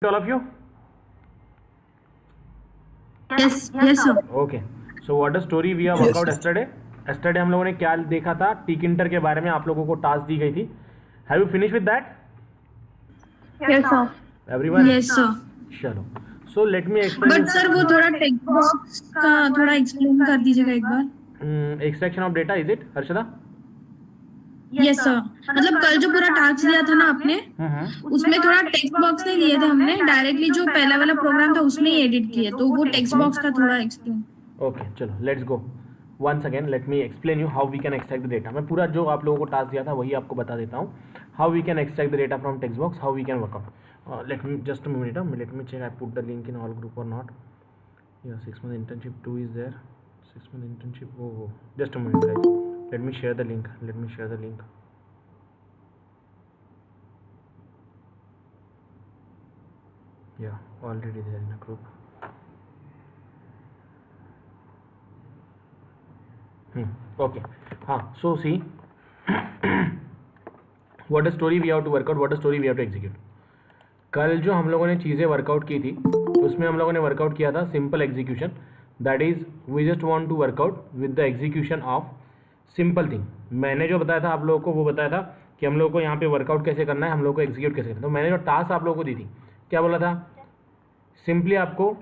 all of you? Yes, sir. Okay. So what the story we have worked out yesterday? Yesterday हम लोगों ने क्या देखा था? टीकिंटर के बारे में आप लोगों को टास्क दी गई थी. Have you finished with that? Yes, sir. Everyone? Yes, sir. चलो. So let me explain. But sir वो थोड़ा टेक्स्ट बॉक्स का थोड़ा एक्सप्लेन कर दीजिएगा एक बार. Extraction of data is it, Harshada? Yes, sir. मतलब कल जो पूरा टास्क दिया था ना आपने, उसमें थोड़ा टेक्स्ट बॉक्स नहीं दिए थे हमने, डायरेक्टली जो पहला वाला प्रोग्राम था उसमें ही एडिट किया, तो वो टेक्स्ट बॉक्स का थोड़ा एक्सप्लेन. ओके चलो let's go. Once again let me explain you how we can extract the data. मैं पूरा जो आप लोगों को टास्क दिया था वही आपको बता देता हूँ. How we can extract the data from text box, how we can work out. Let me just a minute, let me check I put the link in all group और नॉट. या 6 month internship 2 is there. 6 month internship. Oh, just a minute guys, let me share the link. Yeah, already there in a group. Okay. So see what the story we have to work out, what the story we have to execute. कल जो हम लोगों ने चीज़ें workout की थी उसमें हम लोगों ने वर्कआउट किया था simple execution. That is we just want to work out with the execution of simple thing. मैंने जो बताया था आप लोगों को वो बताया था कि हम लोगों को यहाँ पे वर्कआउट कैसे करना है, हम लोगों को एग्जीक्यूट कैसे करना है. तो मैंने जो टास्क आप लोगों को दी थी क्या बोला था? सिंपली आपको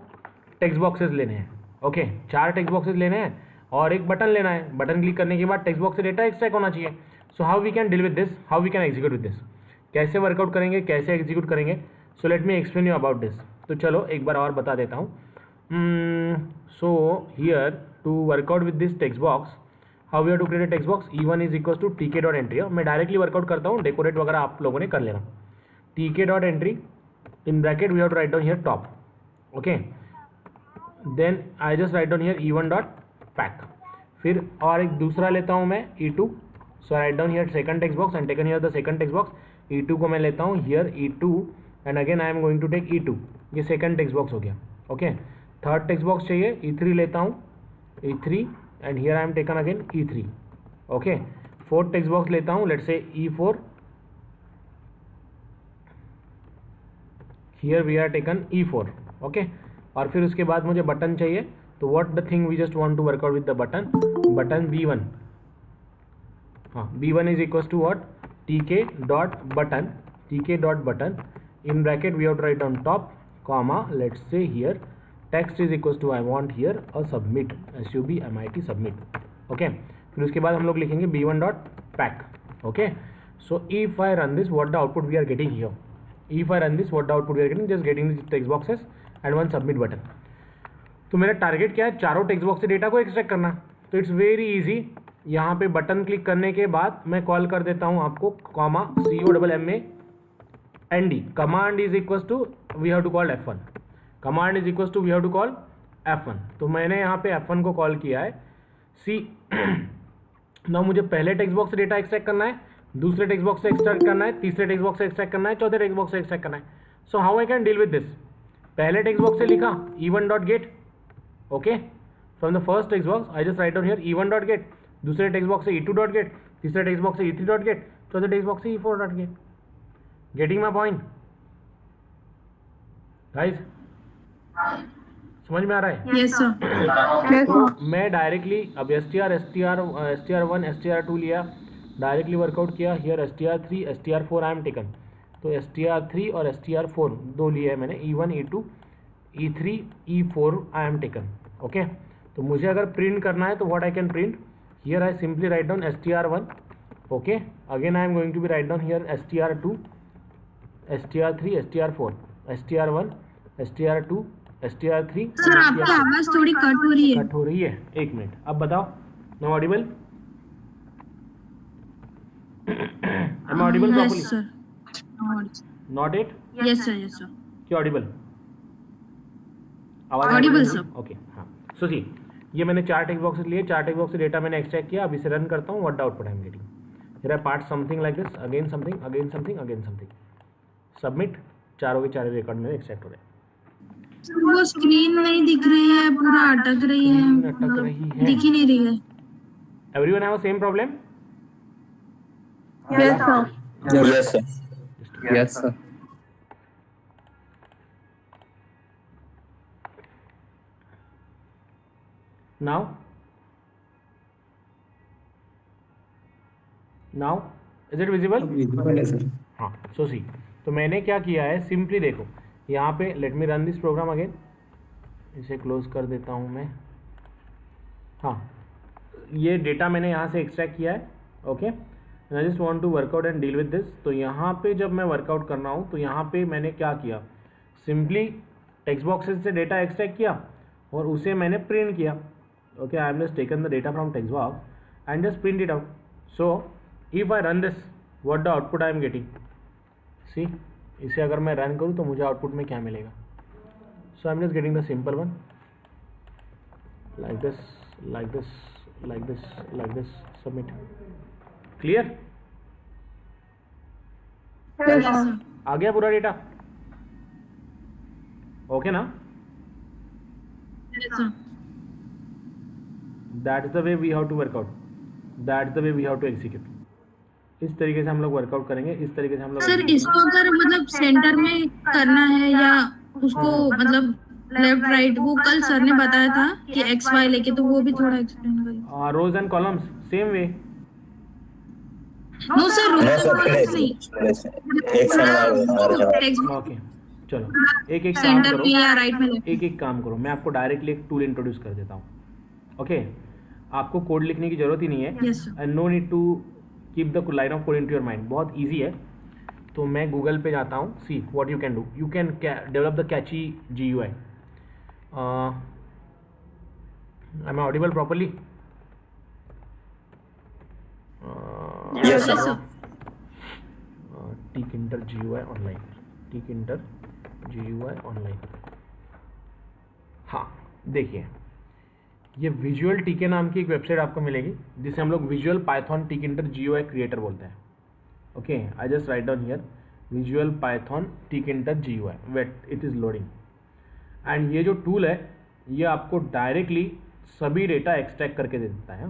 टेक्स्ट बॉक्सेस लेने हैं. ओके 4 टेक्स्ट बॉक्सेस लेने हैं और एक बटन लेना है. बटन क्लिक करने के बाद टेक्स्ट बॉक्स से डेटा एक्सट्रैक्ट होना चाहिए. So how we can deal with this, how we can execute with this, कैसे वर्कआउट करेंगे, कैसे एग्जीक्यूट करेंगे. So let me explain you about this. तो चलो एक बार और बता देता हूँ. So here to work out with this text box, how we have to create a text box. E1 is equal to tk.entry. मैं डायरेक्टली वर्कआउट करता हूँ, डेकोरेट वगैरह आप लोगों ने कर लेना. tk.entry in bracket we have to write down here top. Okay, then I just write down here e1.pack. फिर और एक दूसरा लेता हूँ मैं e2. So I write down here second text box and taken here the second text box. e2 को मैं लेता हूँ here e2 and again I am going to take e2. ये second text box हो गया. Okay, third text box चाहिए e3 लेता हूँ e3 and here I am taken again e3. Okay, fourth text box लेता हूँ let's say e4. Here we are taken e4. Okay, और फिर उसके बाद मुझे बटन चाहिए. तो what the thing we just want to work out with the button b1. b1 is equals to what? tk.button. In bracket we have to write down top comma let's say here text is equals to I want here a submit, submit submit. Okay, फिर उसके बाद हम लोग लिखेंगे b1.pack. Okay, so if I run this, what the output we are getting here? If I run this, what the output we are getting? Just getting the text boxes and one submit button. तो मेरा target क्या है? चारों text box से data को extract करना. तो it's very easy. यहाँ पे बटन क्लिक करने के बाद मैं कॉल कर देता हूँ आपको comma COMMAND. Command is equal to we have to call F1. Command is equal to we have to call F1. तो मैंने यहाँ पे F1 को कॉल किया है. सी ना मुझे पहले टेक्स्ट बॉक्स से डेटा एक्सट्रैक्ट करना है, दूसरे टेक्स्ट बॉक्स से एक्सट्रैक्ट करना है, तीसरे टेक्स्ट बॉक्स से एक्सट्रैक्ट करना है, चौथे टेक्स्ट बॉक्स से एक्सट्रैक्ट करना है. So how I can deal with this? पहले टेक्स्ट बॉक्स से लिखा e1.get. Okay, from the first text box I just write down here e1.get. दूसरे टेक्स्ट बॉक्स से e2.get, तीसरे टेक्स्ट बॉक्स से e3.get, चौथे टेक्स्ट बॉक्स से e4.get. Getting my point guys? समझ में आ रहा है? Yes, sir. तो मैं डायरेक्टली अब str1 str2 लिया, डायरेक्टली वर्कआउट किया. Here str3 str4 I am taken. तो str3 और str4 दो लिए है मैंने. e1 e2 e3 e4 I am taken. Okay, तो मुझे अगर प्रिंट करना है तो what I can print? Here I simply write down str1. Okay, again I am going to be write down here str2 str3 str4 str1 str2 str3. Sir आपकी आवाज थोड़ी cut हो रही है. एक मिनट, अब बताओ. No audible? am I audible properly? Yes, sir. Not it? Yes, sir. क्या ऑडिबल? Audible, sir. ओके, हाँ. सो सी ये मैंने 4 टेक्स्ट बॉक्सेस लिए, 4 टेक्स्ट बॉक्स से डेटा मैंने एक्सट्रैक्ट किया. अब इसे रन करता हूँ. What the output I am getting? Here I part something like this, again something, again something, again something. Submit. चारों के चारों रिकॉर्ड में एक्सट्रैक्ट हो रहे हैं. वो स्क्रीन नहीं दिख रही है, पूरा अटक रही है, दिख ही नहीं रही है. Everyone have same problem? Yes, sir. Yes, sir. Yes, sir. Now is it visible? Visible है सर। हाँ, सो सी, तो मैंने क्या किया है, सिंपली देखो यहाँ पे, let me run this program again, इसे क्लोज कर देता हूँ मैं। हाँ, ये डेटा मैंने यहाँ से एक्सट्रैक्ट किया है, okay, I just want to work out and deal with this. तो यहाँ पे जब मैं वर्कआउट कर रहा हूँ तो यहाँ पे मैंने क्या किया, सिंपली टेक्स्ट बॉक्सेस से डेटा एक्सट्रैक्ट किया और उसे मैंने प्रिंट किया, okay, I am just taken the data from text box and just print it out. So if I run this, what the output I am getting, see, इसे अगर मैं run करूँ तो मुझे आउटपुट में क्या मिलेगा। So I am just getting the simple one, like this, like this, like this, submit, clear? Yes, sir. आ गया पूरा डेटा, ओके ना? Yes, sir. That's the way we have to work out, that's the way we have to execute. इस तरीके से हम लोग workout करेंगे, इस तरीके से हम लोग। सर इसको अगर मतलब सेंटर में करना है या उसको मतलब लेफ्ट राइट, वो कल सर ने बताया था कि एक्स वाई लेके, तो वो भी थोड़ा एक्सप्लेन करिए। Rows and columns same way. No sir, no sir, नहीं, टेक्स्ट ओके, चलो एक एक काम सेंटर करो, में या राइट में लेके। एक एक काम करो, मैं आपको डायरेक्टली एक टूल इंट्रोड्यूस कर देता हूँ, ओके? आपको कोड लिखने की जरूरत ही नहीं है, yes sir. And no need to keep the line of code into your mind, बहुत इजी है। तो मैं गूगल पे जाता हूँ, see what you can do, you can develop the catchy GUI। am I audible properly? Yes, sir. Tkinter GUI online, Tkinter GUI online। हाँ, देखिए, ये विजुअल टीके नाम की एक वेबसाइट आपको मिलेगी, जिसे हम लोग visual Python Tkinter GUI creator बोलते हैं, okay? I just write down here visual Python Tkinter GUI, wait it is loading. And ये जो टूल है ये आपको डायरेक्टली सभी डेटा एक्सट्रैक्ट करके दे देता है।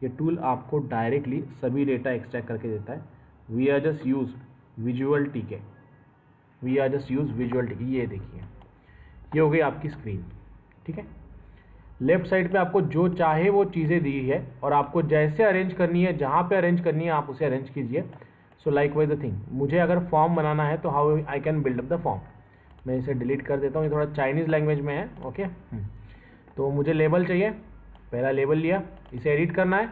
ये टूल आपको डायरेक्टली सभी डेटा एक्सट्रैक्ट करके देता है। We are just use visual TK, we are just use visual TK. ये देखिए, ये हो गई आपकी स्क्रीन, ठीक है? लेफ्ट साइड पे आपको जो चाहे वो चीज़ें दी है और आपको जैसे अरेंज करनी है, जहाँ पे अरेंज करनी है आप उसे अरेंज कीजिए। सो लाइक वाइज द थिंग, मुझे अगर फॉर्म बनाना है तो how I can build up the form. मैं इसे डिलीट कर देता हूँ, ये थोड़ा चाइनीज़ लैंग्वेज में है, ओके? तो मुझे लेबल चाहिए, पहला लेबल लिया, इसे एडिट करना है।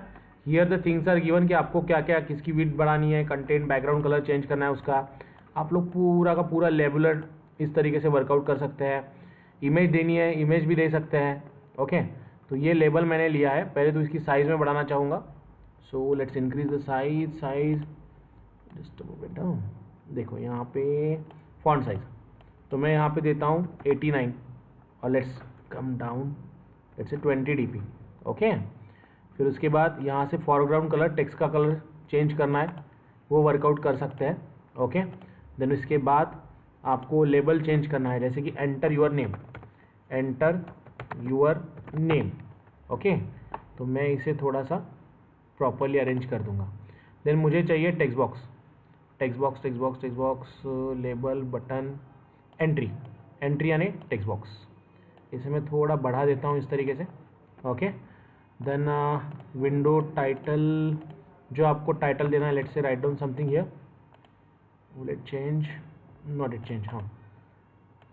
Here the things are given कि आपको क्या क्या, किसकी विड्थ बढ़ानी है, कंटेंट बैकग्राउंड कलर चेंज करना है उसका। आप लोग पूरा का पूरा लेबलर इस तरीके से वर्कआउट कर सकते हैं। इमेज देनी है, इमेज भी दे सकते हैं, ओके? तो ये लेबल मैंने लिया है। पहले तो इसकी साइज़ में बढ़ाना चाहूँगा, so let's increase the size just a moment. देखो यहाँ पे फॉन्ट साइज, तो मैं यहाँ पे देता हूँ 89 और let's come down, let's say 20 dp, okay? फिर उसके बाद यहाँ से फॉरग्राउंड कलर, टेक्स्ट का कलर चेंज करना है, वो वर्कआउट कर सकते हैं, ओके? देन उसके बाद आपको लेबल चेंज करना है, जैसे कि enter your name, enter your name, okay? तो मैं इसे थोड़ा सा प्रॉपरली अरेंज कर दूंगा। देन मुझे चाहिए text box, text box, text box, text box, label, button, entry, entry यानी टेक्स्ट बॉक्स। इसे मैं थोड़ा बढ़ा देता हूँ इस तरीके से, ओके? देन विंडो टाइटल, जो आपको टाइटल देना है, let's say write down something here, let change, not it change, हाँ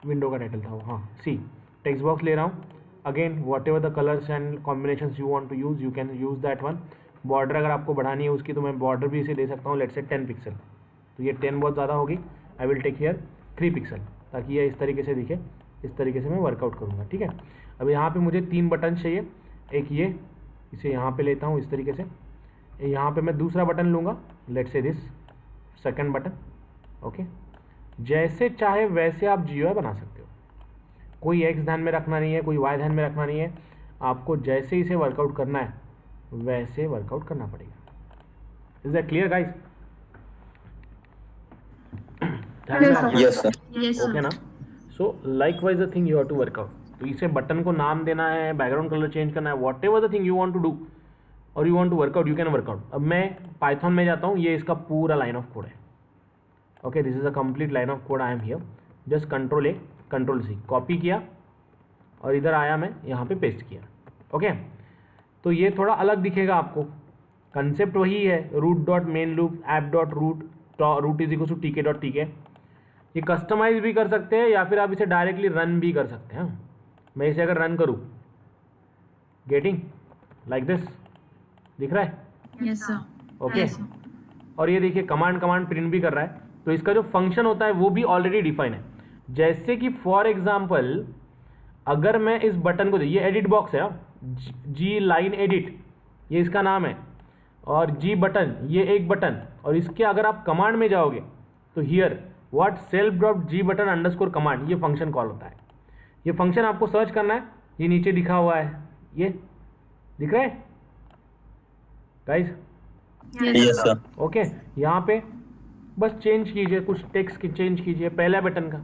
विंडो का टाइटल था वो, हाँ। सी टेक्स्ट बॉक्स ले रहा हूँ, again whatever the colours and combinations you want to use, you can use that one. Border अगर आपको बढ़ानी है उसकी, तो मैं बॉर्डर भी इसे दे सकता हूँ, लेट्स से 10 पिक्सल। तो ये 10 बहुत ज़्यादा होगी, I will take here 3 pixel, ताकि ये इस तरीके से दिखे। इस तरीके से मैं वर्कआउट करूँगा, ठीक है? अब यहाँ पे मुझे 3 बटन चाहिए, एक ये, इसे यहाँ पे लेता हूँ इस तरीके से। यहाँ पे मैं दूसरा बटन लूँगा, let's say this second button, okay? जैसे चाहे वैसे आप GUI बना सकते हो, कोई एक्स ध्यान में रखना नहीं है, कोई वाई ध्यान में रखना नहीं है, आपको जैसे इसे वर्कआउट करना है वैसे वर्कआउट करना पड़ेगा। Is that clear guys? Yes sir. Yes okay sir. ना? So likewise the thing you have to workout. तो इसे बटन को नाम देना है, बैकग्राउंड कलर चेंज करना है, whatever the thing you want to do और you want to workout, you can workout. अब मैं पाइथन में जाता हूँ, ये इसका पूरा लाइन ऑफ कोड है, okay? This is a complete line of code, I am here, just Ctrl+A Ctrl+C, copy किया और इधर आया, मैं यहाँ पे पेस्ट किया, ओके, तो ये थोड़ा अलग दिखेगा आपको, कंसेप्ट वही है, root dot main loop app dot root is equal to TK dot TK. ये कस्टमाइज भी कर सकते हैं या फिर आप इसे डायरेक्टली रन भी कर सकते हैं। मैं इसे अगर रन करूँ, गेटिंग लाइक दिस, दिख रहा है? Yes sir. ओके, और ये देखिए कमांड प्रिंट भी कर रहा है। तो इसका जो फंक्शन होता है वो भी ऑलरेडी डिफाइन है। जैसे कि फॉर एग्जांपल अगर मैं इस बटन को, ये एडिट बॉक्स है, जी लाइन एडिट ये इसका नाम है, और जी बटन ये एक बटन, और इसके अगर आप कमांड में जाओगे तो here what self dot G button underscore command, ये फंक्शन कॉल होता है। ये फंक्शन आपको सर्च करना है, ये नीचे दिखा हुआ है, ये दिख रहा है गाइस? Yes, sir. ओके, यहाँ पे बस चेंज कीजिए, कुछ टेक्स्ट की चेंज कीजिए, पहला बटन का,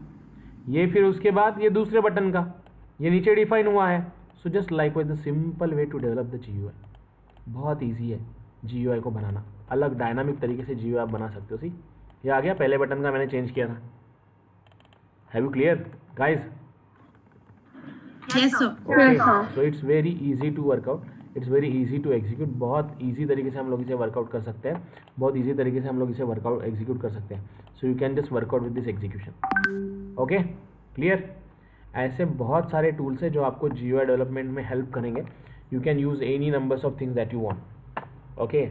ये फिर उसके बाद ये दूसरे बटन का, ये नीचे डिफाइन हुआ है। So just likewise the simple way to develop the GUI। बहुत ईजी है GUI को बनाना, अलग डायनामिक तरीके से GUI आप बना सकते हो। सी ये आ गया, पहले बटन का मैंने चेंज किया था। Have you clear guys? Yes sir. Okay, so it's very easy to work out, it's very easy to execute. बहुत इजी तरीके से हम लोग इसे वर्कआउट कर सकते हैं, बहुत इजी तरीके से हम लोग इसे वर्कआउट एग्जीक्यूट कर सकते हैं। So you can just workout with this execution. Okay, clear? ऐसे बहुत सारे टूल्स हैं जो आपको GUI डेवलपमेंट में हेल्प करेंगे। You can use any numbers of things that you want. Okay,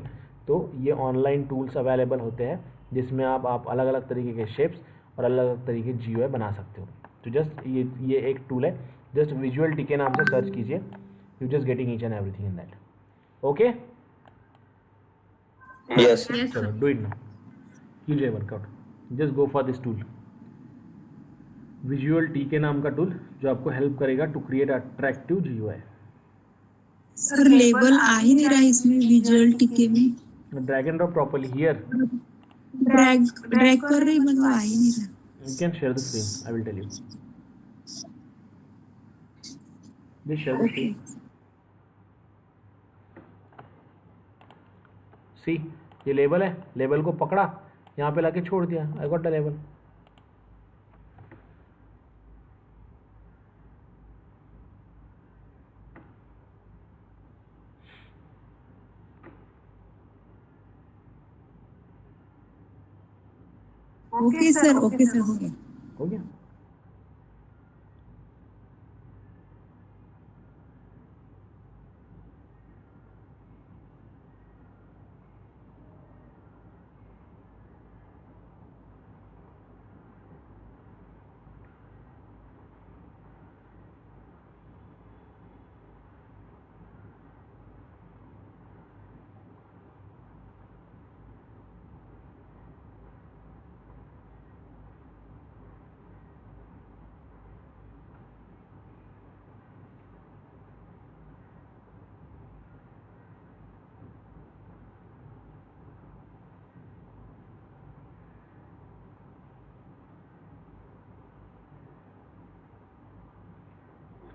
तो ये ऑनलाइन टूल्स अवेलेबल होते हैं जिसमें आप अलग अलग तरीके के शेप्स और अलग अलग तरीके के GUI बना सकते हो। तो जस्ट ये एक टूल है, जस्ट विजुअल टीके नाम से सर्च कीजिए, you just getting each and everything in that. Okay, Yes. चलो डू इट नाउ, कीजिए workout, just go for this tool, visual TK नाम का टूल जो आपको हेल्प करेगा to create attractive GUI। Sir label आ ही नहीं रहा है इसमें विजुअल टिके में। Drag and drop properly here, drag कर रही मतलब आ ही नहीं रहा। you can share the screen, I will tell you, just share the screen। see ये लेबल है, लेबल को पकड़ा, यहाँ पे लाके छोड़ दिया, I got the label। Okay sir हो गया। हो गया?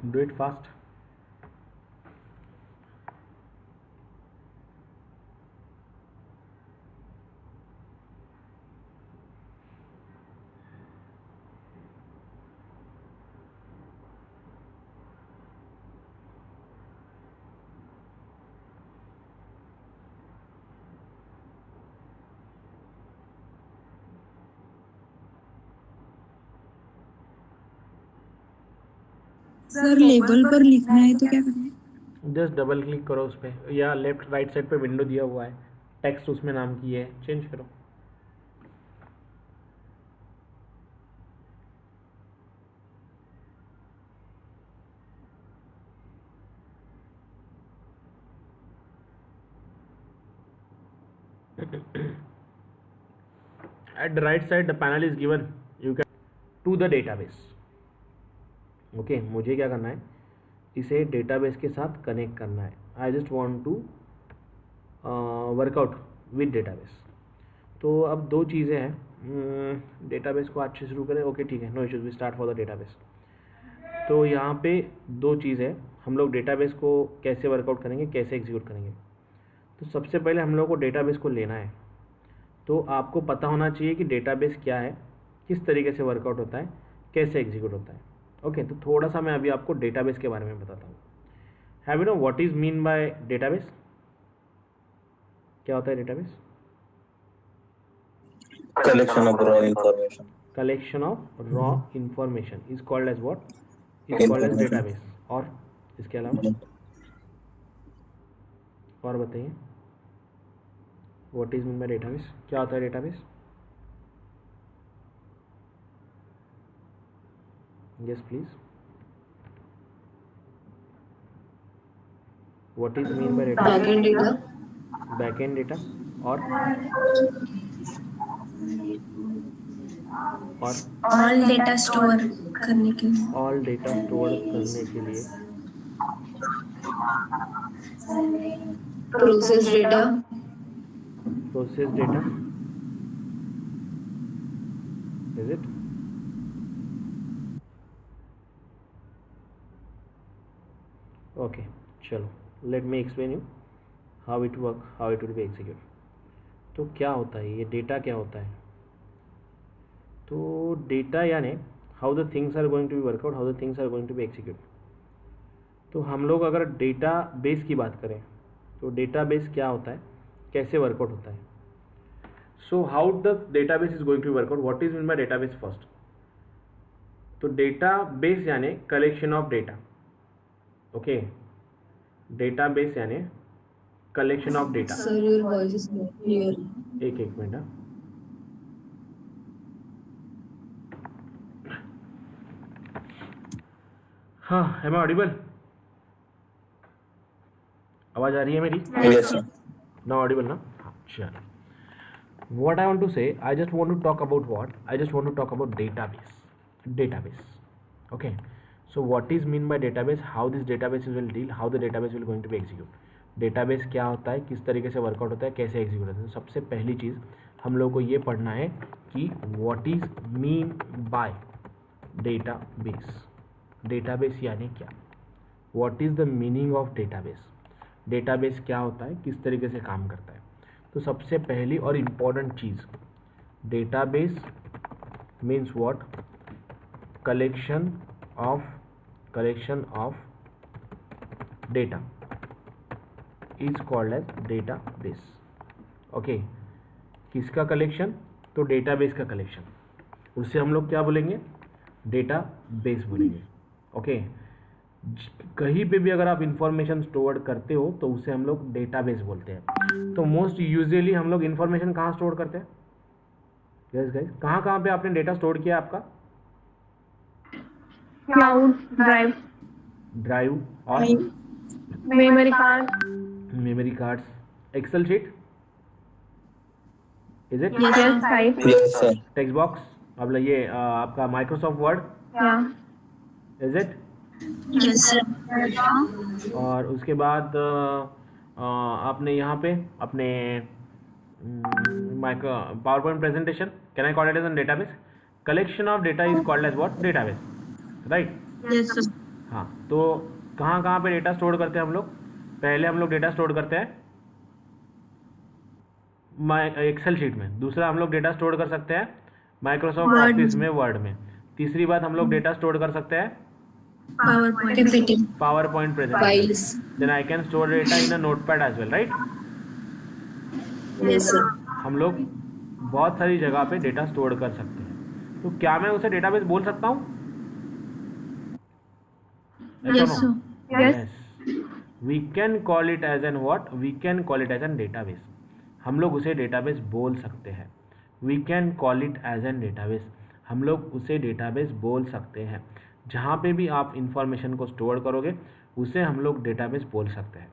Do it fast। Sir label पर लिखना है तो क्या करना है? जस्ट डबल क्लिक करो उस पर, या लेफ्ट राइट साइड पे विंडो दिया हुआ है, टेक्स्ट उसमें नाम की है, चेंज करो। At the right side the panel is given, you can to the database। Okay, मुझे क्या करना है, इसे डेटाबेस के साथ कनेक्ट करना है। I just want to work out with database. तो अब दो चीज़ें हैं, डेटाबेस को आज से शुरू करें। ओके ठीक है, no issues, we start for the database. तो यहाँ पे दो चीज़ है, हम लोग डेटाबेस को कैसे वर्कआउट करेंगे, कैसे एग्जीक्यूट करेंगे। तो सबसे पहले हम लोग को डेटाबेस को लेना है, तो आपको पता होना चाहिए कि डेटाबेस क्या है, किस तरीके से वर्कआउट होता है, कैसे एग्जीक्यूट होता है। ओके, तो थोड़ा सा मैं अभी आपको डेटाबेस के बारे में बताता हूँ। Have you know what is mean by database? क्या होता है database? Collection of raw information. Collection of raw information is called as what? Is called as Information. Database. और इसके अलावा और बताइए, what is mean by database? क्या होता है database? Yes please, what is mean by database? Backend data, backend data. और all data store करने के लिए, ऑल डेटा स्टोर करने के लिए। Process data, process data is it? Okay, चलो let me explain you how it work, how it will be execute. तो क्या होता है ये डेटा? क्या होता है? तो डेटा यानी how the things are going to be work out, how the things are going to be execute. तो हम लोग अगर डेटा बेस की बात करें तो डेटा बेस क्या होता है, कैसे वर्कआउट होता है? So how the database is going to workout, what is mean by database first? तो डेटा बेस यानी collection of data. Okay, database यानी collection of data. Sir your voice is not clear. एक minute. हाँ, am I audible? आवाज आ रही है मेरी? Yes, sir. ना ऑडिबल ना? हाँ, चलो। What I want to say, I just want to talk about what? I just want to talk about database. Database. Okay. So what is mean by database? How this database will deal? How the database will going to be execute? Database क्या होता है, किस तरीके से workout होता है, कैसे execute होता है? तो सबसे पहली चीज़ हम लोग को ये पढ़ना है कि what is mean by database. Database यानी क्या? What is the meaning of database? Database क्या होता है, किस तरीके से काम करता है? तो सबसे पहली और इम्पॉर्टेंट चीज़, database means what? Collection of data is called as database. Okay, किसका कलेक्शन? तो डेटाबेस का कलेक्शन, उससे हम लोग क्या बोलेंगे? डेटाबेस बोलेंगे। ओके, कहीं पे भी अगर आप इंफॉर्मेशन स्टोर करते हो तो उसे हम लोग डेटाबेस बोलते हैं। तो मोस्ट यूजुअली हम लोग इंफॉर्मेशन कहाँ स्टोर करते हैं? यस गाइस, कहाँ पे आपने डेटा स्टोर किया आपका? क्लाउड ड्राइव, ड्राइव और memory card, memory cards, Excel sheet, is it? Yes site, Yes, sir. Text box, अब ये आपका माइक्रोसॉफ्ट वर्ड, या इज इट? Yes sir. और उसके बाद आपने यहाँ पे अपने micro PowerPoint presentation, can I call it as an database? Collection of data is called as what? Database, right? Yes sir. हाँ, तो कहाँ पे डेटा स्टोर करते हैं हम लोग? पहले हम लोग डेटा स्टोर करते हैं एक्सेल शीट में, दूसरा हम लोग डेटा स्टोर कर सकते हैं माइक्रोसॉफ्ट ऑफिस में, वर्ड में, तीसरी बात हम लोग डेटा स्टोर कर सकते हैं PowerPoint presentation, then I can store data in a notepad as well, right? Yes sir. हम लोग बहुत सारी जगह पे डेटा स्टोर कर सकते हैं। तो क्या मैं उसे डेटाबेस बोल सकता हूँ? Yes sir. Yes. We can call it as an what? We can call it as an database. हम लोग उसे डेटाबेस बोल सकते हैं। We can call it as an database. हम लोग उसे डेटाबेस बोल सकते हैं। जहाँ पे भी आप इंफॉर्मेशन को स्टोर करोगे उसे हम लोग डेटाबेस बोल सकते हैं।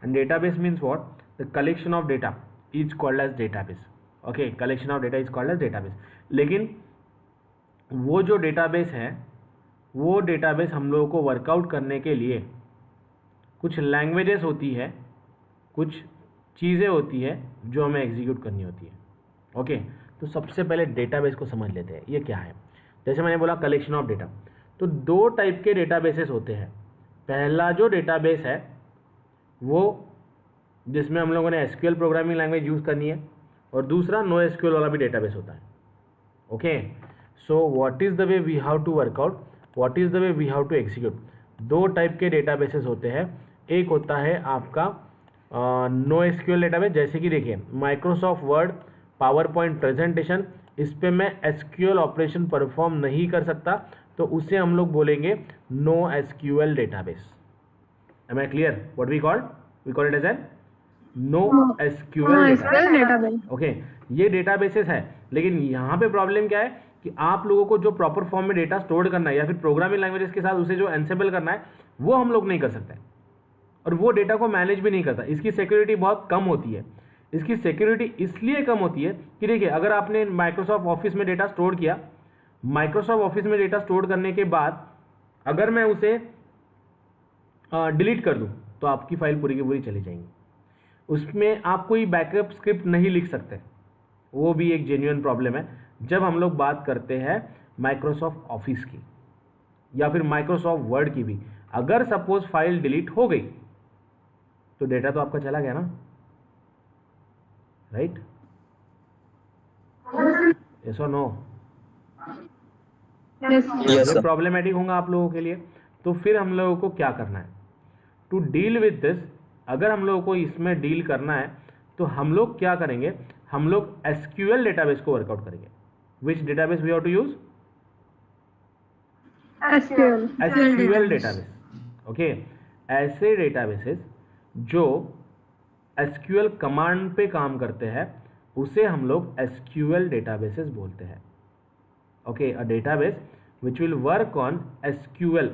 And database means what? The collection of data is called as database. Okay, collection of data is called as database. लेकिन वो जो डेटाबेस है, वो डेटाबेस हम लोगों को वर्कआउट करने के लिए कुछ लैंग्वेजेस होती है, कुछ चीज़ें होती है जो हमें एग्जीक्यूट करनी होती है। ओके, तो सबसे पहले डेटाबेस को समझ लेते हैं, ये क्या है। जैसे मैंने बोला कलेक्शन ऑफ डेटा, तो दो टाइप के डेटाबेसेस होते हैं। पहला जो डेटाबेस है वो जिसमें हम लोगों ने एसक्यूएल प्रोग्रामिंग लैंग्वेज यूज़ करनी है, और दूसरा नो एसक्यूएल वाला भी डेटाबेस होता है। Okay, so what is the way we have to workout, what is the way we have to execute. दो टाइप के डेटाबेसेस होते हैं, एक होता है आपका नो एसक्यूएल डेटाबेस। जैसे कि देखिए Microsoft word, power point presentation, इस पे मैं एसक्यूएल ऑपरेशन परफॉर्म नहीं कर सकता, तो उसे हम लोग बोलेंगे no SQL database. Am I clear? What we call it as an no SQL database. Okay, ये डेटाबेसेस है, लेकिन यहाँ पे प्रॉब्लम क्या है कि आप लोगों को जो प्रॉपर फॉर्म में डेटा स्टोर करना है या फिर प्रोग्रामिंग लैंग्वेजेस के साथ उसे जो एनसेबल करना है वो हम लोग नहीं कर सकते, और वो डेटा को मैनेज भी नहीं करता। इसकी सिक्योरिटी बहुत कम होती है। इसकी सिक्योरिटी इसलिए कम होती है कि देखिए अगर आपने माइक्रोसॉफ्ट ऑफिस में डेटा स्टोर किया, माइक्रोसॉफ्ट ऑफिस में डेटा स्टोर करने के बाद अगर मैं उसे डिलीट कर दूं तो आपकी फाइल पूरी की पूरी चली जाएंगी। उसमें आप कोई बैकअप स्क्रिप्ट नहीं लिख सकते, वो भी एक जेन्युइन प्रॉब्लम है जब हम लोग बात करते हैं माइक्रोसॉफ्ट ऑफिस की या फिर माइक्रोसॉफ्ट वर्ड की भी। अगर सपोज फाइल डिलीट हो गई तो डेटा तो आपका चला गया ना, राइट? यस और नो? Yes, sir. प्रॉब्लमेटिक होगा आप लोगों के लिए। तो फिर हम लोगों को क्या करना है टू डील विद दिस? अगर हम लोगों को इसमें डील करना है तो हम लोग क्या करेंगे, हम लोग एसक्यूएल डेटाबेस को वर्कआउट करेंगे। Which database we have to use? SQL database. Okay, ऐसे डेटाबेसेस जो एसक्यूएल कमांड पे काम करते हैं उसे हम लोग एसक्यूएल डेटाबेसेस बोलते हैं। Okay, a database which will work on SQL,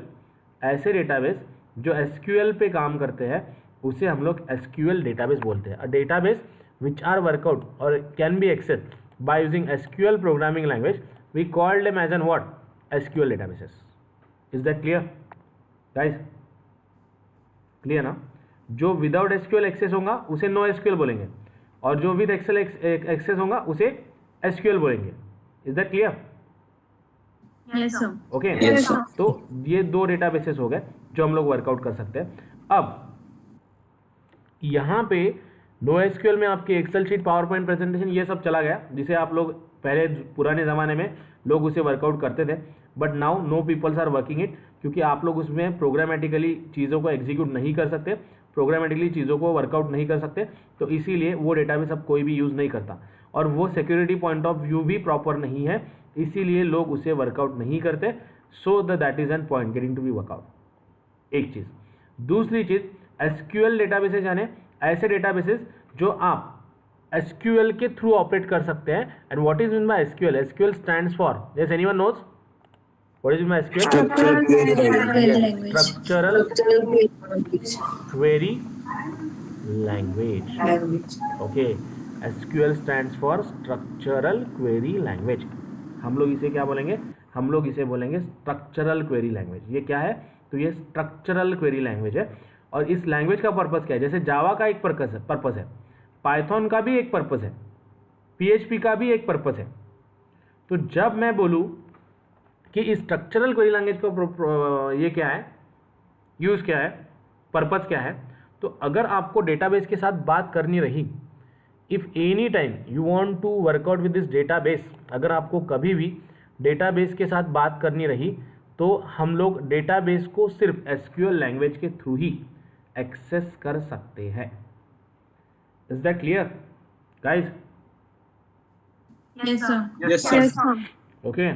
ऐसे डेटाबेस जो एसक्यूएल पे काम करते हैं उसे हम लोग एसक्यूएल डेटाबेस बोलते हैं। A database which are workout और can be accessed by using SQL programming language, we called them as an what? SQL databases. Is that clear guys? Clear ना? जो विदाउट एसक्यूएल एक्सेस होगा उसे no SQL बोलेंगे, और जो with Excel access होगा उसे एसक्यूएल बोलेंगे। Is that clear? Yes sir. Okay, Yes, sir. तो ये दो डेटाबेसेस हो गए जो हम लोग वर्कआउट कर सकते हैं। अब यहाँ पे नो एसक्यूएल में आपके Excel sheet, PowerPoint presentation ये सब चला गया, जिसे आप लोग पहले पुराने ज़माने में लोग उसे वर्कआउट करते थे, but now no peoples are working it, क्योंकि आप लोग उसमें प्रोग्रामेटिकली चीज़ों को एग्जीक्यूट नहीं कर सकते, प्रोग्रामेटिकली चीज़ों को वर्कआउट नहीं कर सकते, तो इसीलिए वो डेटाबेस अब कोई भी यूज़ नहीं करता, और वो सिक्योरिटी पॉइंट ऑफ व्यू भी प्रॉपर नहीं है, इसीलिए लोग उसे वर्कआउट नहीं करते। So that is an point getting to be work out. एक चीज़। दूसरी चीज़, एसक्यूएल डेटाबेसेस यानी ऐसे डेटाबेसेस जो आप एसक्यूएल के थ्रू ऑपरेट कर सकते हैं। And what is mean by SQL? SQL stands for, जैसे anyone knows what is mean by SQL? Structural query language. Okay, SQL stands for structural query language. हम लोग इसे क्या बोलेंगे? हम लोग इसे बोलेंगे स्ट्रक्चरल क्वेरी लैंग्वेज। ये क्या है? तो ये स्ट्रक्चरल क्वेरी लैंग्वेज है। और इस लैंग्वेज का पर्पस क्या है? जैसे जावा का एक पर्पस है, पाइथन का भी एक पर्पस है, पीएचपी का भी एक पर्पस है। तो जब मैं बोलूँ कि इस स्ट्रक्चरल क्वेरी लैंग्वेज को ये क्या है, यूज़ क्या है, पर्पस क्या है, तो अगर आपको डेटाबेस के साथ बात करनी रही, if any time you want to work out with this database, अगर आपको कभी भी डेटाबेस के साथ बात करनी रही, तो हम लोग डेटाबेस को सिर्फ एसक्यूएल लैंग्वेज के थ्रू ही एक्सेस कर सकते हैं। Is that clear guys? Yes sir. Yes, sir. Okay,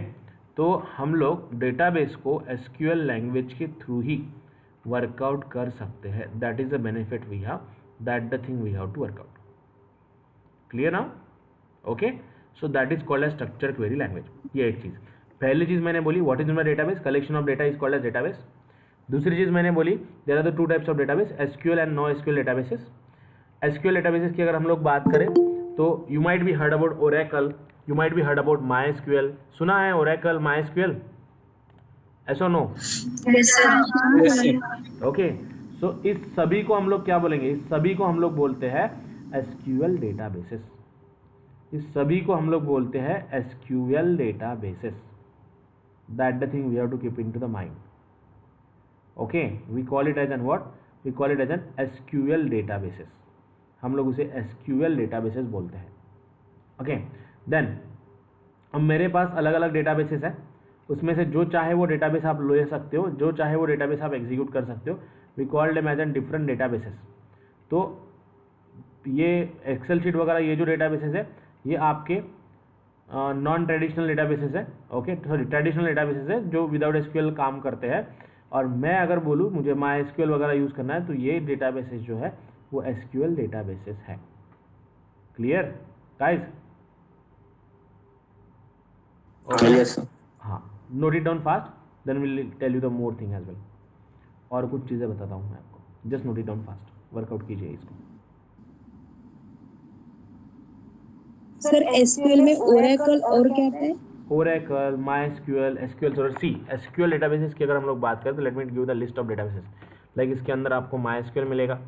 तो हम लोग डेटाबेस को एसक्यूएल लैंग्वेज के थ्रू ही वर्कआउट कर सकते हैं। That is the benefit we have, that the thing we have to workout. Clear ना? Okay, so that is called as structure query language. ये एक चीज़। पहली चीज़ मैंने बोली what is in my database, collection of data is called as database. दूसरी चीज़ मैंने बोली there are the two types of database, SQL and no SQL databases. SQL databases की अगर हम लोग बात करें तो you might be heard about Oracle, you might be heard about MySQL. सुना है ओरेकल, माईएसक्यूएल? ऐसा नो? Yes, sir. Yes, sir. Okay, so इस सभी को हम लोग क्या बोलेंगे? इस सभी को हम लोग बोलते हैं एसक्यूएल डेटाबेसेस। इस सभी को हम लोग बोलते हैं SQL databases. That the thing we have to keep into the mind. Okay, we call it as an what? We call it as an SQL databases. हम लोग उसे एसक्यूएल डेटाबेसेस बोलते हैं। ओके, देन अब मेरे पास अलग अलग डेटाबेसेस हैं, उसमें से जो चाहे वो डेटाबेस आप ले सकते हो, जो चाहे वो डेटाबेस आप एग्जीक्यूट कर सकते हो। We called them as an different databases. तो ये एक्सेल शीट वगैरह ये जो डेटाबेसेस है ये आपके नॉन ट्रेडिशनल डेटाबेसेस है, ओके सॉरी ट्रेडिशनल डेटाबेसेस है जो विदाउट एसक्यूएल काम करते हैं। और मैं अगर बोलूँ मुझे माई एसक्यूएल वगैरह यूज़ करना है तो ये डेटाबेसेस जो है वो एसक्यूएल डेटाबेसेस है। Clear guys? Yes, sir. हाँ, note it down fast, then will tell you the more thing as well. और कुछ चीज़ें बताता हूँ मैं आपको, just note it down fast, work out कीजिए इसको। सर एसक्यूएल में ओरेकल और क्या आता है? Oracle, my SQL, SQL server. सी एसक्यूएल डेटाबेसेस की अगर हम लोग बात करें तो let me give the list of databases. Like इसके अंदर आपको माई एसक्यूएल मिलेगा,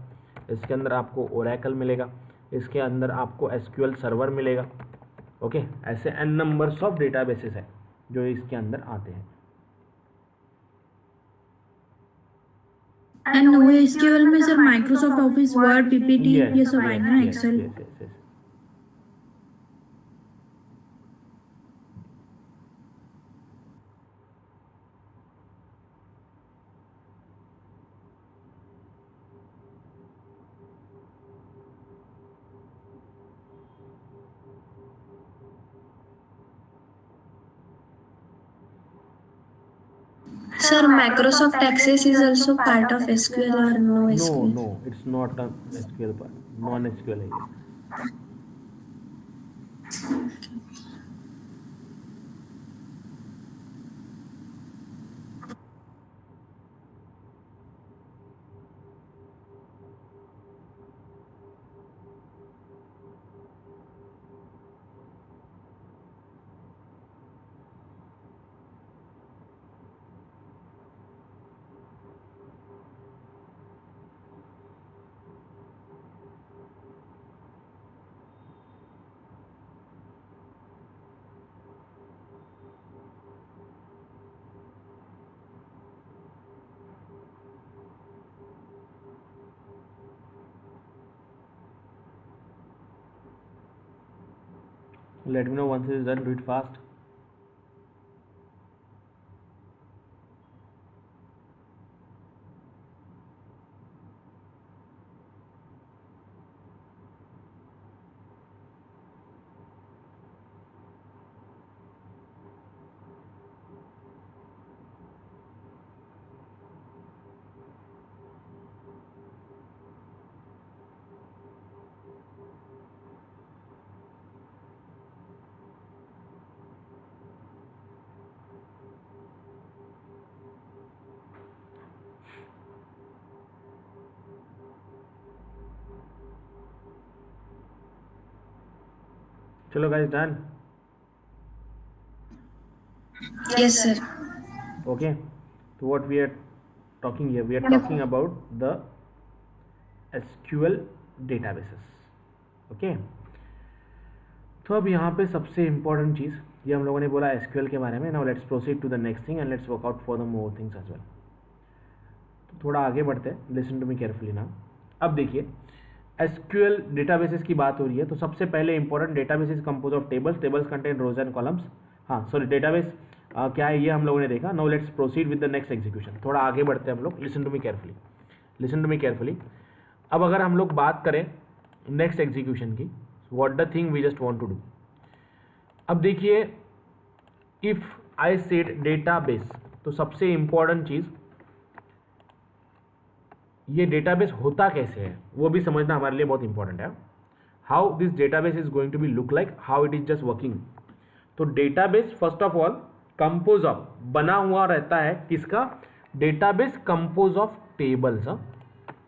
इसके अंदर आपको ओरेकल मिलेगा, इसके अंदर आपको एसक्यूएल सर्वर मिलेगा, ओके ऐसे एन नंबर्स ऑफ डेटाबेसेस है जो इसके अंदर आते हैं। एंड NoSQL में sir Microsoft office, word, PPT ये सब आएगा ना, Excel. yes. Sir, Microsoft Access is also part of SQL or NoSQL? No, it's not a SQL part, non-SQL है ये। Let me know once it is done, do it fast. चलो guys, done. Yes, sir. Okay, so what we are talking here, we are talking about the SQL databases. Okay, तो अब यहाँ पे सबसे important चीज़ ये हम लोगों ने बोला SQL के बारे में। Now let's proceed to the next thing and let's work out for the more things as well. तो थोड़ा आगे बढ़ते हैं, listen to me carefully now. अब देखिए SQL डेटाबेसेस की बात हो रही है तो सबसे पहले important database compose of tables, tables contain rows and columns. हाँ सॉरी, डेटाबेस क्या है ये हम लोगों ने देखा। Now let's proceed with the next execution. थोड़ा आगे बढ़ते हैं हम लोग, listen to me carefully, listen to me carefully. अब अगर हम लोग बात करें नेक्स्ट एग्जीक्यूशन की, what the thing we just want to do. अब देखिए इफ आई सेड डेटाबेस, तो सबसे इंपॉर्टेंट चीज़ ये डेटाबेस होता कैसे है वो भी समझना हमारे लिए बहुत इंपॉर्टेंट है। How this database is going to be look like, how it is just working. तो database first of all compose of, बना हुआ रहता है किसका, database compose of tables.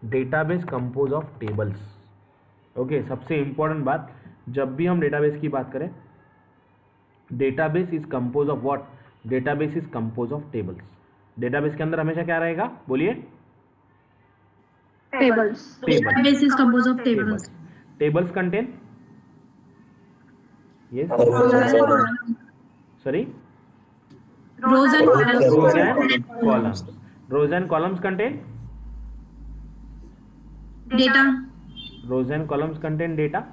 Database compose of tables, okay. सबसे इंपॉर्टेंट बात, जब भी हम डेटाबेस की बात करें, database is compose of what, database is compose of tables. Database के अंदर हमेशा क्या रहेगा, बोलिए, Tables. Database is composed of tables. Tables contain, yes, sorry, Rows and columns. rows and columns. Rows and columns contain, Data. rows and columns contain data.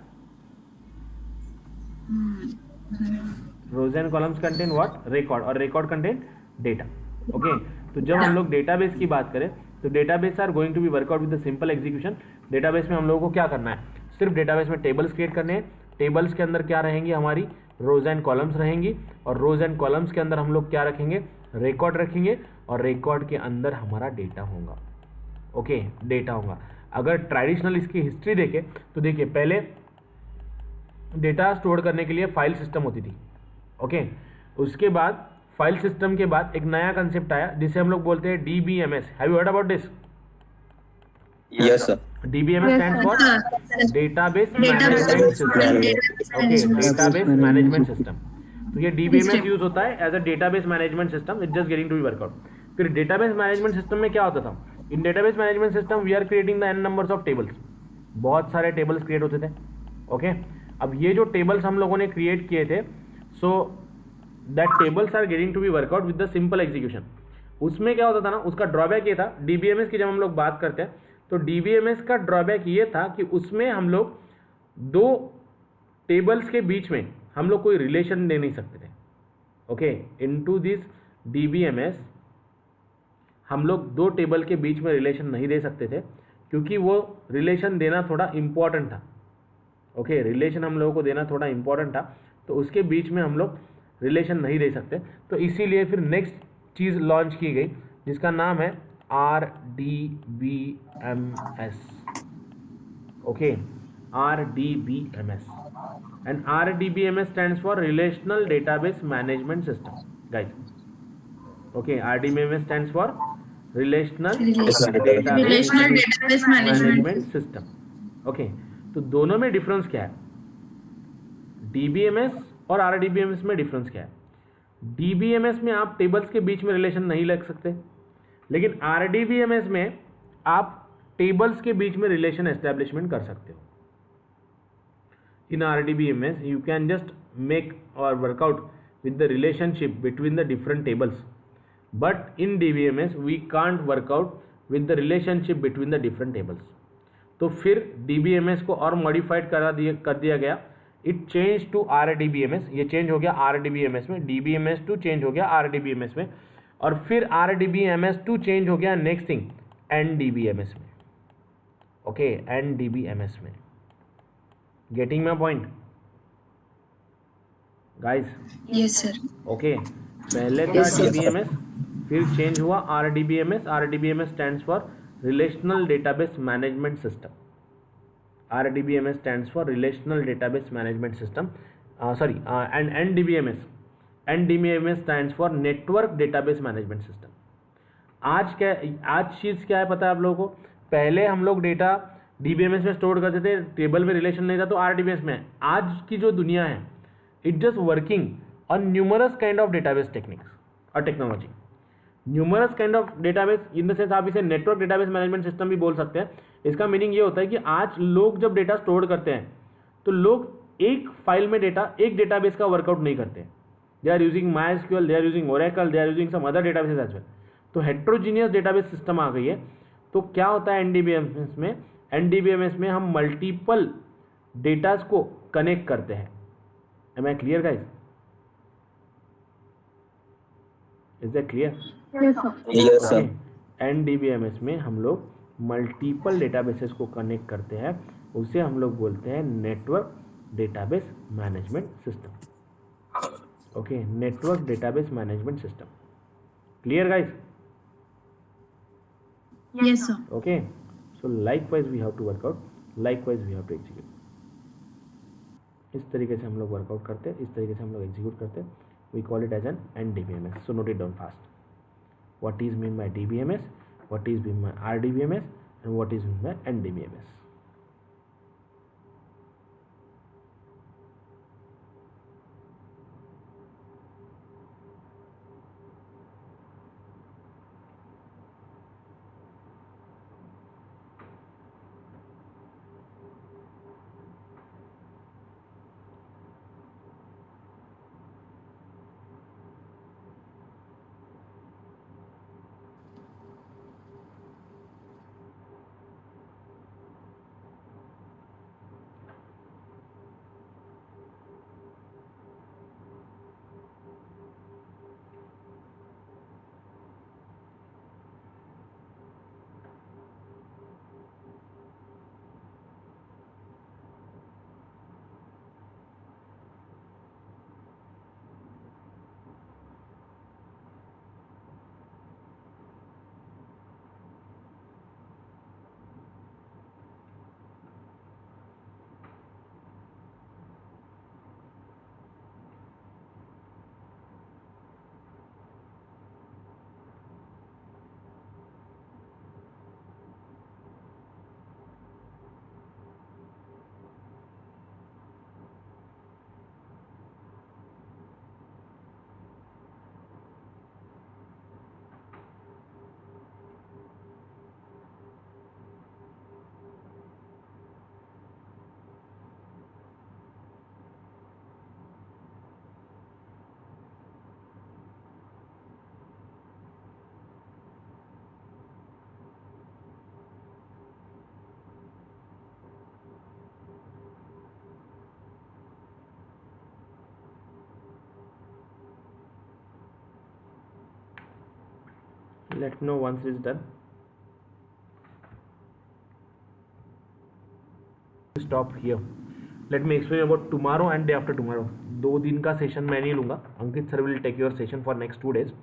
Rows and columns contain what, record, और record contain data, okay। तो जब हम लोग database की बात करें तो database are going to be workout with the simple execution. Database में हम लोगों को क्या करना है, सिर्फ डेटाबेस में टेबल्स क्रिएट करने हैं। टेबल्स के अंदर क्या रहेंगी, हमारी रोज एंड कॉलम्स रहेंगी, और रोज एंड कॉलम्स के अंदर हम लोग क्या रखेंगे, रिकॉर्ड रखेंगे, और रिकॉर्ड के अंदर हमारा डेटा होगा। ओके, डेटा होगा। अगर ट्रेडिशनल इसकी हिस्ट्री देखें तो देखिए, पहले डेटा स्टोर करने के लिए फाइल सिस्टम होती थी। ओके, उसके बाद फाइल सिस्टम के बाद एक नया कंसेप्ट आया जिसे हम लोग बोलते हैं DBMS। Have you heard about this? Yes, sir. DBMS Yes, stands sir. for Database Management System। Okay, database management system. तो ये DBMS यूज होता है as a database management system. It just getting to be workout. फिर database management system में क्या होता था, in database management system we are creating the n numbers of tables. बहुत सारे टेबल्स क्रिएट होते थे। ओके, अब ये जो टेबल्स हम लोगों ने क्रिएट किए थे, so that tables are getting to be workout with the simple execution. उसमें क्या होता था ना, उसका ड्रॉबैक ये था, DBMS की जब हम लोग बात करते हैं तो DBMS का ड्रॉबैक ये था कि उसमें हम लोग दो टेबल्स के बीच में हम लोग कोई रिलेशन दे नहीं सकते थे। ओके, इनटू दिस DBMS हम लोग दो टेबल के बीच में रिलेशन नहीं दे सकते थे, क्योंकि वो रिलेशन देना थोड़ा इम्पॉर्टेंट था। ओके, रिलेशन हम लोगों को देना थोड़ा इम्पॉर्टेंट था, तो उसके बीच में हम लोग रिलेशन नहीं दे सकते। तो इसीलिए फिर नेक्स्ट चीज़ लॉन्च की गई जिसका नाम है RDBMS। Okay, RDBMS, and RDBMS stands for Relational Database Management System, guys. Okay, RDBMS stands for Relational Database Management System। Okay, तो दोनों में डिफरेंस क्या है, DBMS और RDBMS में डिफरेंस क्या है? DBMS में आप टेबल्स के बीच में रिलेशन नहीं लग सकते, लेकिन RDBMS में आप टेबल्स के बीच में रिलेशन एस्टेब्लिशमेंट कर सकते हो। In RDBMS you can just make or work out with the relationship between the different tables, but in DBMS we can't work out with the relationship between the different tables। तो फिर DBMS को और modified कर दिया गया। It change to RDBMS। ये change हो गया RDBMS में, DBMS टू चेंज हो गया RDBMS में, और फिर RDBMS टू चेंज हो गया नेक्स्ट थिंग NDBMS में। ओके, NDBMS में। Getting my point guys? Yes, sir. Okay, पहले था DBMS, फिर चेंज हुआ RDBMS। RDBMS stands for relational database management system. RDBMS stands for Relational Database Management System। and NDBMS stands for Network Database Management System। आज चीज़ क्या है पता है आप लोगों को? पहले हम लोग डेटा DBMS में स्टोर करते थे, टेबल में रिलेशन नहीं था, तो RDBMS में। आज की जो दुनिया है, it just working on numerous kind of database techniques और technology. Numerous kind of database in the sense आप इसे नेटवर्क डेटाबेस मैनेजमेंट सिस्टम भी बोल सकते हैं। इसका मीनिंग ये होता है कि आज लोग जब डेटा स्टोर करते हैं तो लोग एक फाइल में डेटा, एक डेटाबेस का वर्कआउट नहीं करते। They are using MySQL, they are using Oracle, they are using some other databases as well. तो हेट्रोजीनियस डेटाबेस सिस्टम आ गई है। तो क्या होता है NDBMS में? NDBMS में हम मल्टीपल डेटास को कनेक्ट करते हैं। Am I clear guys? Is that clear? Yes, sir. Yes, sir. NDBMS में हम लोग मल्टीपल डेटाबेसेस को कनेक्ट करते हैं, उसे हम लोग बोलते हैं network database management system. Okay, network database management system. Clear guys? Yes, sir. Okay, so likewise we have to workout, likewise we have to execute. इस तरीके से हम लोग वर्कआउट करते हैं, इस तरीके से हम लोग एग्जीक्यूट करते हैं। We call it as an NDBMS। So note it down fast. What is mean by DBMS, what is mean by RDBMS, and what is mean by NDBMS? let me know once it is done. Stop here. Let me explain about tomorrow and day after tomorrow. 2 दिन का session मैं नहीं लूँगा. अंकित sir will take your session for next 2 days.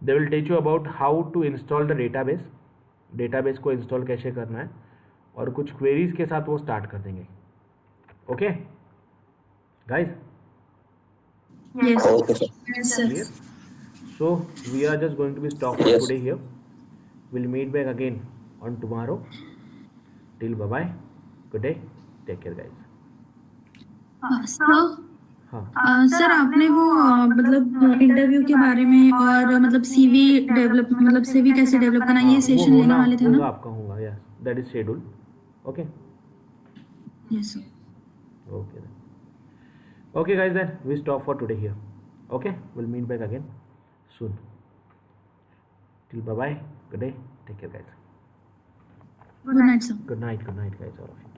They will teach you about how to install the database. Database को install कैसे करना है और कुछ क्वेरीज के साथ वो स्टार्ट कर देंगे. Okay guys? Yes. Okay, sir. Yes, sir. Clear? So we are just going to be stop for Yes. today here. We'll meet back again on tomorrow. Till bye bye. Good day. Take care guys. Sir हाँ sir आपने वो मतलब interview के बारे में और मतलब CV develop मतलब सीवी कैसे डेवलप करना ये सेशन लेने वाले थे होगा, ना? आपका होगा. Yes, that is schedule. Okay yes sir. okay then. Okay guys, then we stop for today here. Okay, we'll meet back again soon. Till bye bye. Good day. Take care guys. Good night sir. Good night guys, all of you.